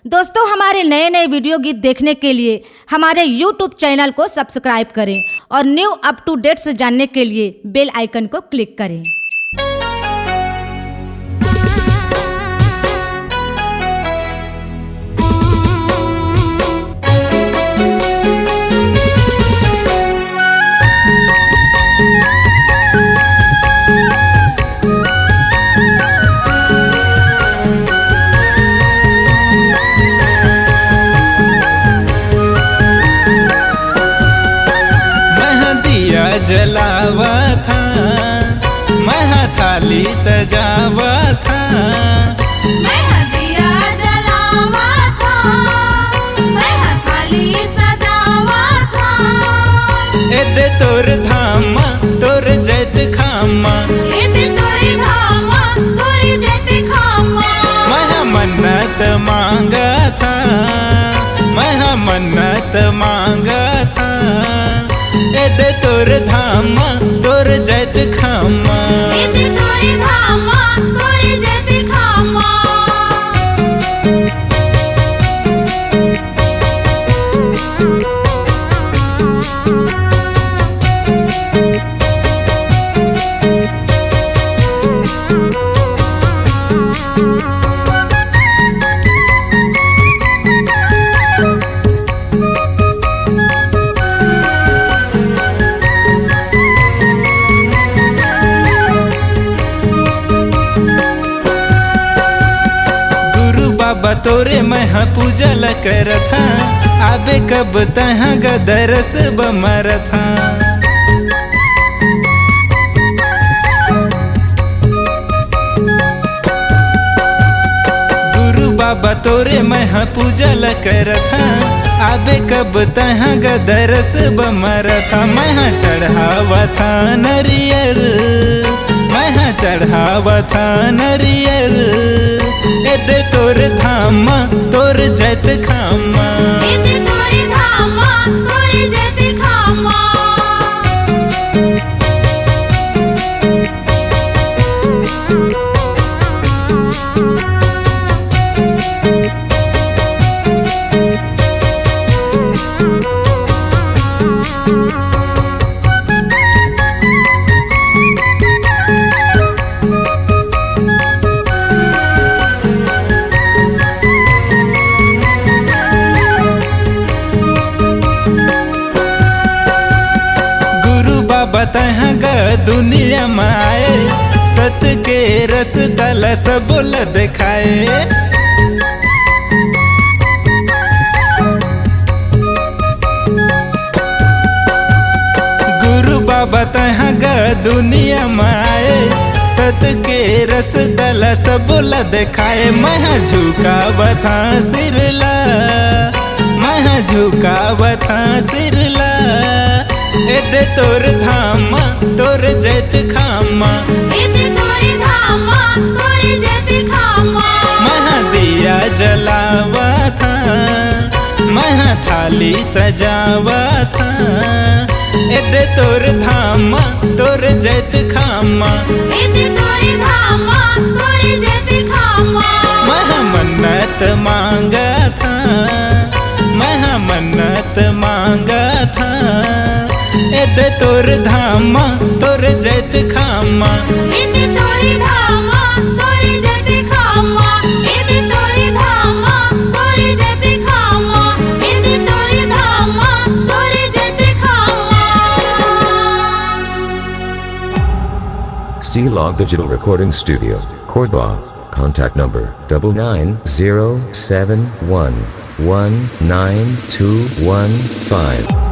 दोस्तों, हमारे नए नए वीडियो गीत देखने के लिए हमारे YouTube चैनल को सब्सक्राइब करें और न्यू अप टू डेट्स जानने के लिए बेल आइकन को क्लिक करें। जलावा था मैं थाली सजावा था, मैं दिया जलावा था, मैं थाली सजावा था। एदे तोर धामा तोर जैत खामा, एदे तोरी धामा तोरी जैत खामा। मैं मन्नत मांगा था, मैं मन्नत मांगा था। एदे तोर धामा तोर जैत खामा, एदे तोरी धामा तोरी जैत खामा। बाबा तोरे मैं पूजल करथा, आबे कब तहाँ गदरस बमरथा। गुरु बाबा तोरे मैं पूजल करथा, आबे कब तहाँ गदरस बमरथा। मैं चढ़ावा था नरियर, मैं चढ़ावा था नरियर। एदे तोर धामा तोर जैत खामा, एदे तोरी धामा तोरी जैत खामा। बताह ग दुनिया में आए, सत के रस तल सब दिखाए। गुरु बाबा तह ग दुनिया में आए, सत के रस तल सब दिखाए। मैं झुकावथा सिरला, मैं झुकावथा सिरला। एदे तोर धामा तोर जैत खामा, एदे तोरी धामा तोरी जैत खामा। मैं दिया जलावा था, मैं थाली सजावा था। एदे तोर धामा तोर जैत खामा, एदे तोरी धामा तोरी जैत खामा। मैं मन्नत मांगा था, मैं मन्नत मांगा था। एदे तोर धामा तोर जैत खामा, एदे तोरी धामा तोरी जैत खामा। एदे तोरी धामा तोरी जैत खामा। एदे तोरी धामा तोरी जैत खामा। C-Log Digital Recording Studio, Cordoba. Contact number 9907119215.